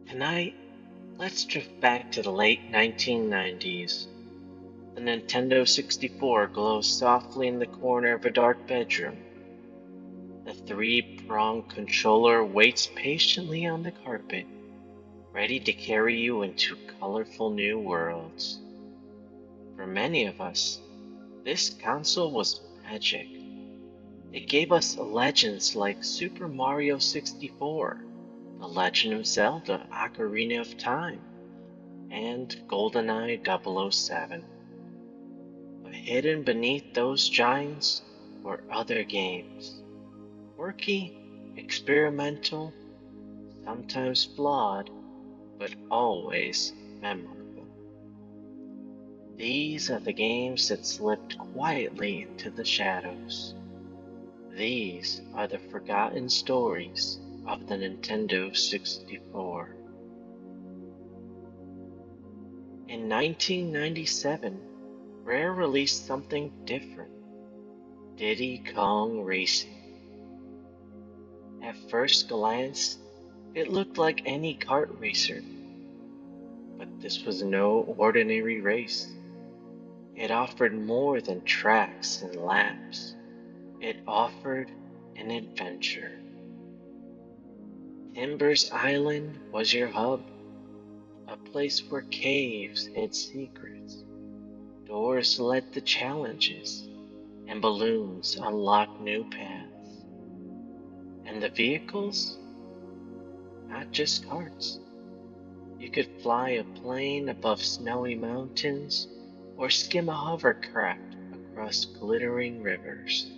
Tonight, let's drift back to the late 1990s. The Nintendo 64 glows softly in the corner of a dark bedroom. The three-pronged controller waits patiently on the carpet, ready to carry you into colorful new worlds. For many of us, this console was magic. It gave us legends like Super Mario 64, The Legend of Zelda Ocarina of Time, and GoldenEye 007. But hidden beneath those giants were other games. Quirky, experimental, sometimes flawed, but always memorable. These are the games that slipped quietly into the shadows. These are the forgotten stories of the Nintendo 64. In 1997, Rare released something different: Diddy Kong Racing. At first glance, it looked like any kart racer, but this was no ordinary race. It offered more than tracks and laps. It offered an adventure. Timber's Island was your hub, a place where caves hid secrets, doors led to challenges, and balloons unlocked new paths. And the vehicles? Not just carts. You could fly a plane above snowy mountains or skim a hovercraft across glittering rivers.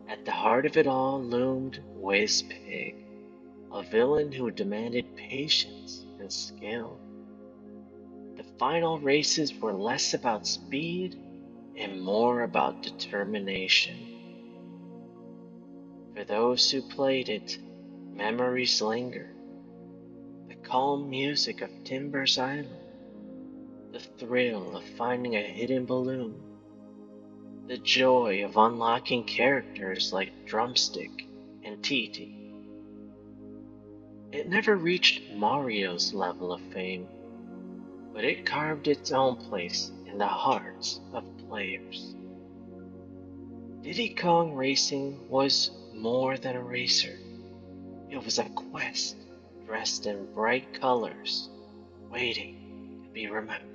At the heart of it all loomed Whiz-Pig, a villain who demanded patience and skill. The final races were less about speed and more about determination. For those who played it, memories linger. The calm music of Timber's Island, the thrill of finding a hidden balloon, the joy of unlocking characters like Drumstick and Titi. It never reached Mario's level of fame, but it carved its own place in the hearts of players. Diddy Kong Racing was more than a racer. It was a quest dressed in bright colors, waiting to be remembered.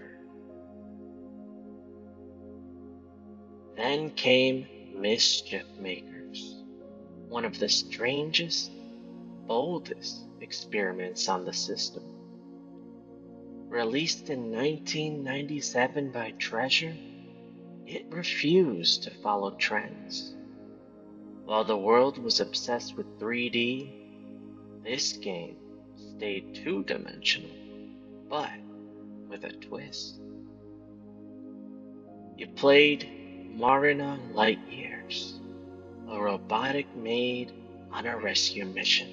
Then came Mischief Makers, one of the strangest, boldest experiments on the system. Released in 1997 by Treasure, it refused to follow trends. While the world was obsessed with 3D, this game stayed two-dimensional, but with a twist. You played Marina Lightyears, a robotic maid on a rescue mission.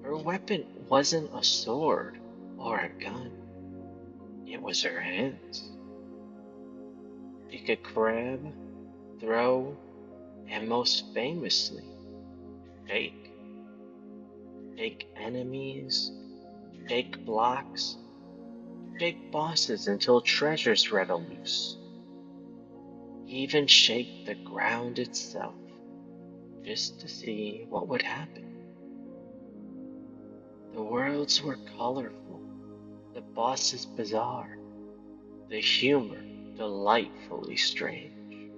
Her weapon wasn't a sword or a gun, it was her hands. She could grab, throw, and most famously, fake. Fake enemies, fake blocks, fake bosses until treasures rattle loose. Even shake the ground itself, just to see what would happen. The worlds were colorful, the bosses bizarre, the humor delightfully strange.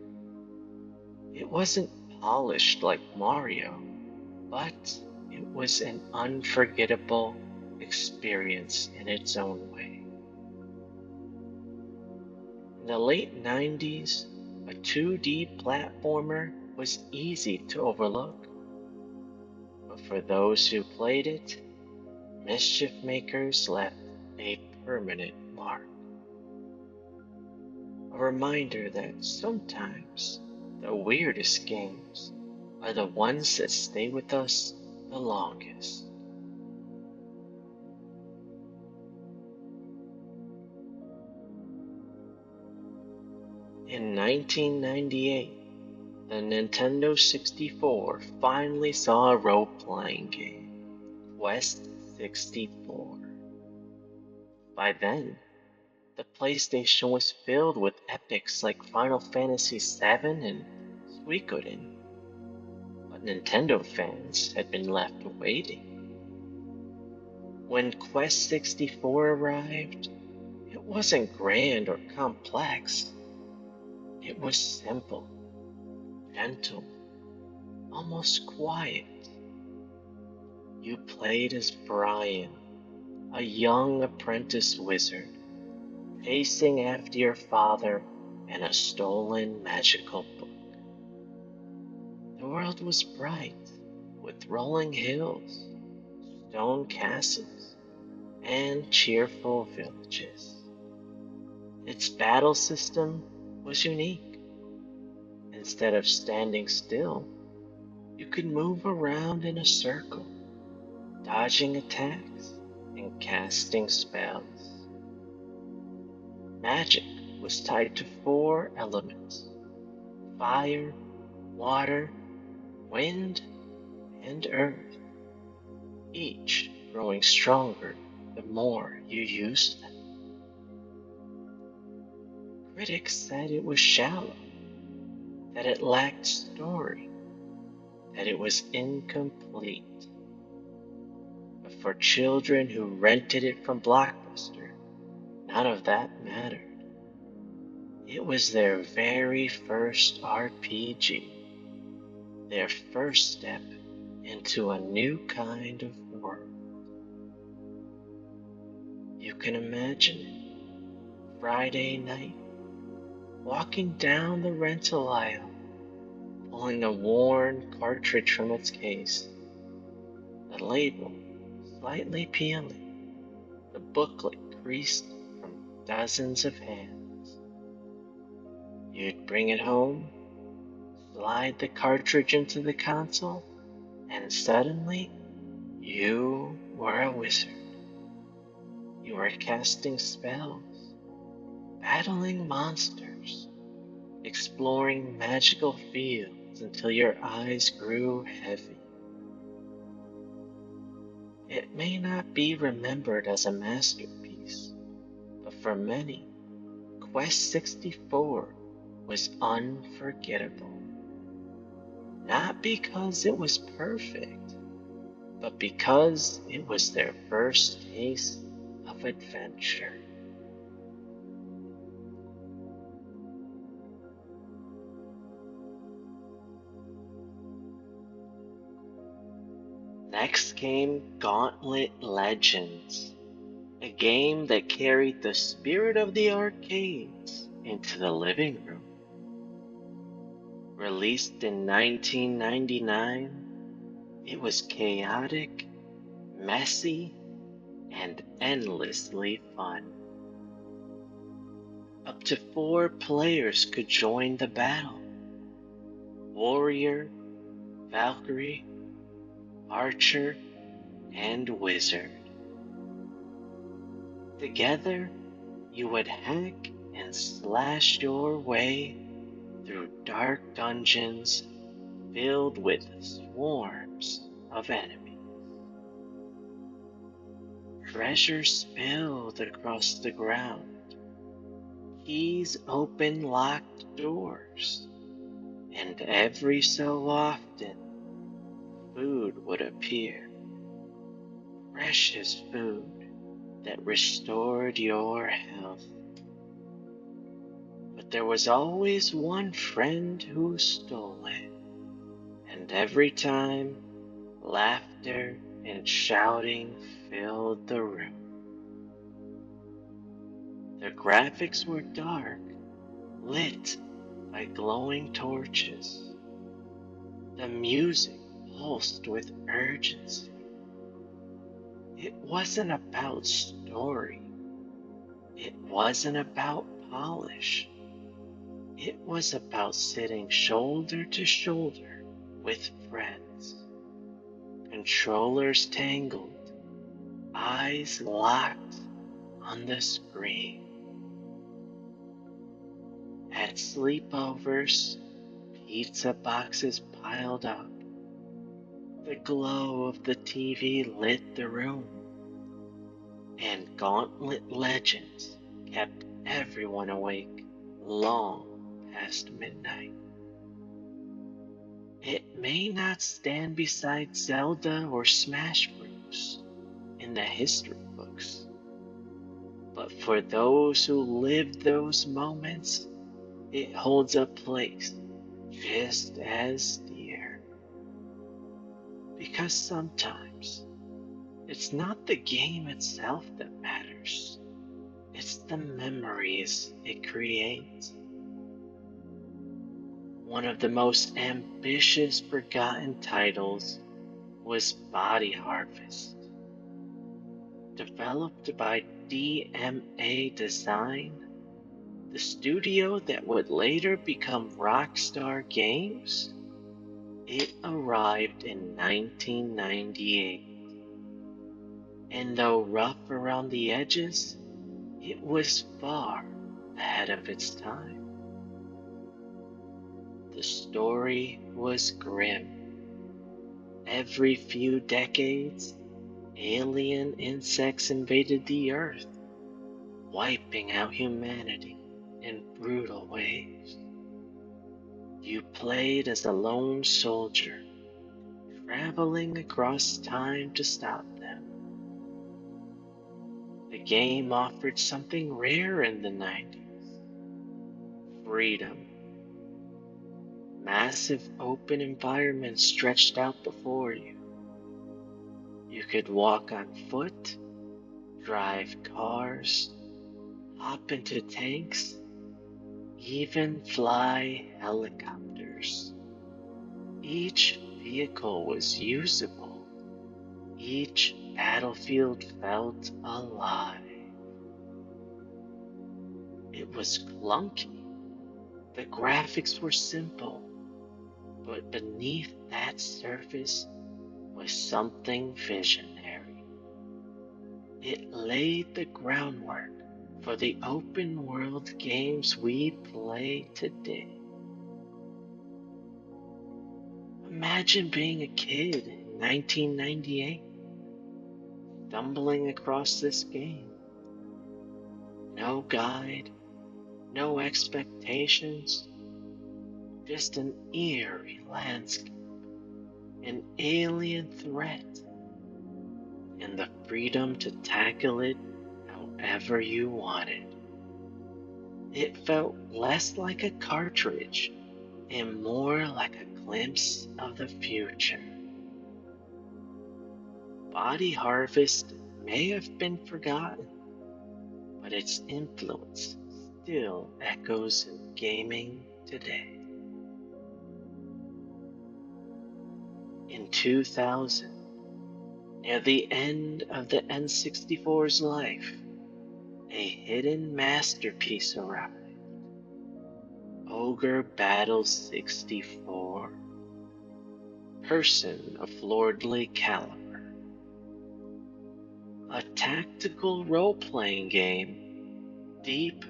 It wasn't polished like Mario, but it was an unforgettable experience in its own way. In the late 90s, a 2D platformer was easy to overlook. But for those who played it, Mischief Makers left a permanent mark. A reminder that sometimes the weirdest games are the ones that stay with us the longest. In 1998, the Nintendo 64 finally saw a role-playing game. Quest 64. By then, the PlayStation was filled with epics like Final Fantasy VII and Suikoden, but Nintendo fans had been left waiting. When Quest 64 arrived, it wasn't grand or complex. It was simple, gentle, almost quiet. You played as Brian, a young apprentice wizard, chasing after your father and a stolen magical book. The world was bright, with rolling hills, stone castles, and cheerful villages. Its battle system was unique. Instead of standing still, you could move around in a circle, dodging attacks and casting spells. Magic was tied to 4 elements: fire, water, wind, and earth, each growing stronger the more you used them. Critics said it was shallow, that it lacked story, that it was incomplete. But for children who rented it from Blockbuster, none of that mattered. It was their very first RPG, their first step into a new kind of world. You can imagine it, Friday night, walking down the rental aisle, pulling a worn cartridge from its case, the label slightly peeling, the booklet creased from dozens of hands. You'd bring it home, slide the cartridge into the console, and suddenly you were a wizard. You were casting spells, battling monsters, exploring magical fields until your eyes grew heavy. It may not be remembered as a masterpiece, but for many, Quest 64 was unforgettable. Not because it was perfect, but because it was their first taste of adventure. Next came Gauntlet Legends, a game that carried the spirit of the arcades into the living room. Released in 1999, it was chaotic, messy, and endlessly fun. Up to 4 players could join the battle: warrior, Valkyrie, archer, and wizard. Together, you would hack and slash your way through dark dungeons filled with swarms of enemies. Treasure spilled across the ground, keys open locked doors, and every so often, food would appear. Precious food that restored your health. But there was always one friend who stole it, and every time, laughter and shouting filled the room. The graphics were dark, lit by glowing torches. The music pulsed with urgency. It wasn't about story. It wasn't about polish. It was about sitting shoulder to shoulder with friends. Controllers tangled, eyes locked on the screen. At sleepovers, pizza boxes piled up, The glow of the TV lit the room, and Gauntlet Legends kept everyone awake long past midnight. It may not stand beside Zelda or Smash Bros. In the history books, but for those who lived those moments, it holds a place just as dear. Because sometimes it's not the game itself that matters, it's the memories it creates. One of the most ambitious forgotten titles was Body Harvest. Developed by DMA Design, the studio that would later become Rockstar Games, it arrived in 1998. And though rough around the edges, it was far ahead of its time. The story was grim. Every few decades, alien insects invaded the Earth, wiping out humanity in brutal ways. You played as a lone soldier, traveling across time to stop them. The game offered something rare in the 90s: freedom. Massive open environments stretched out before you. You could walk on foot, drive cars, hop into tanks, even fly helicopters. Each vehicle was usable. Each battlefield felt alive. It was clunky. The graphics were simple, but beneath that surface was something visionary. It laid the groundwork for the open world games we play today. Imagine being a kid in 1998, stumbling across this game. No guide, no expectations, just an eerie landscape, an alien threat, and the freedom to tackle it however you wanted. It felt less like a cartridge and more like a glimpse of the future. Body Harvest may have been forgotten, but its influence still echoes in gaming today. In 2000, near the end of the N64's life, a hidden masterpiece arrived. Ogre Battle 64, Person of Lordly Caliber. A tactical role-playing game, deep,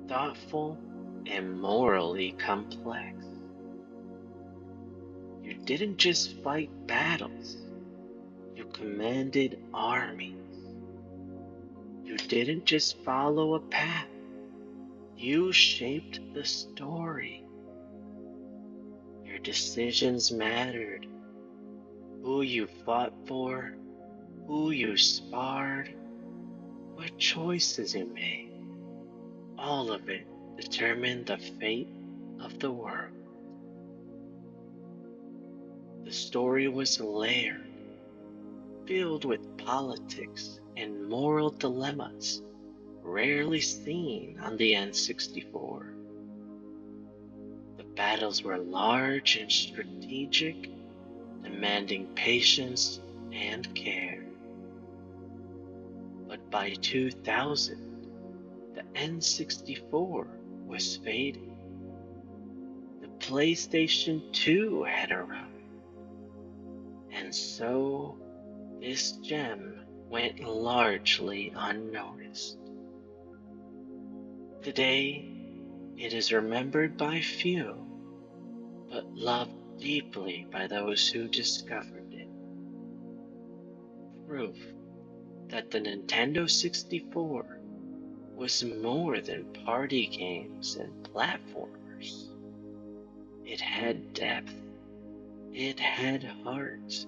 thoughtful, and morally complex. You didn't just fight battles, you commanded armies. You didn't just follow a path, you shaped the story. Your decisions mattered. Who you fought for, who you sparred, what choices you made. All of it determined the fate of the world. The story was layered, filled with politics and moral dilemmas rarely seen on the N64. The battles were large and strategic, demanding patience and care. But by 2000, the N64 was fading. The PlayStation 2 had arrived. And so, this gem went largely unnoticed. Today, it is remembered by few, but loved deeply by those who discovered it. proof that the Nintendo 64 was more than party games and platformers. It had depth, it had heart,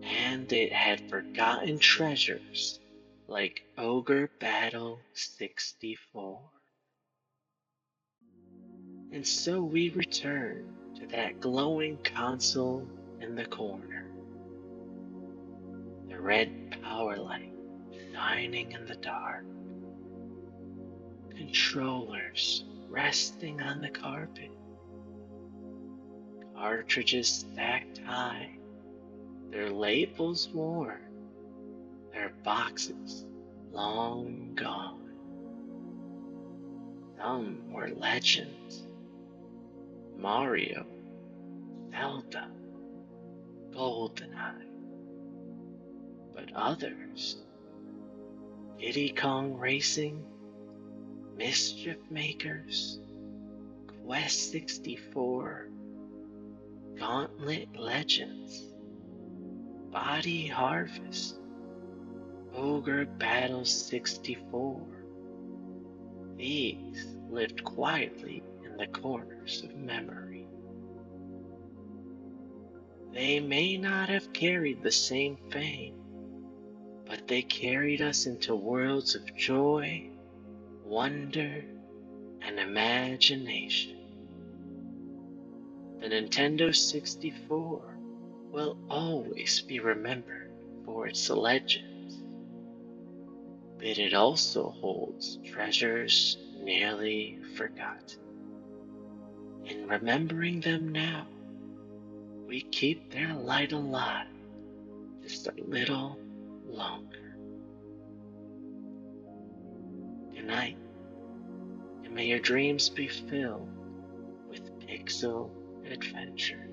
and it had forgotten treasures like Ogre Battle 64. And so we return to that glowing console in the corner. The red power light shining in the dark. Controllers resting on the carpet. Cartridges stacked high. Their labels worn. Their boxes long gone. Some were legends. Mario, Zelda, GoldenEye. But others, Diddy Kong Racing, Mischief Makers, Quest 64, Gauntlet Legends, Body Harvest, Ogre Battle 64. These lived quietly in the corners of memory. They may not have carried the same fame, but they carried us into worlds of joy, wonder, and imagination. The Nintendo 64 will always be remembered for its legends, but it also holds treasures nearly forgotten. In remembering them now, we keep their light alive just a little longer. Good night, and may your dreams be filled with pixel adventures.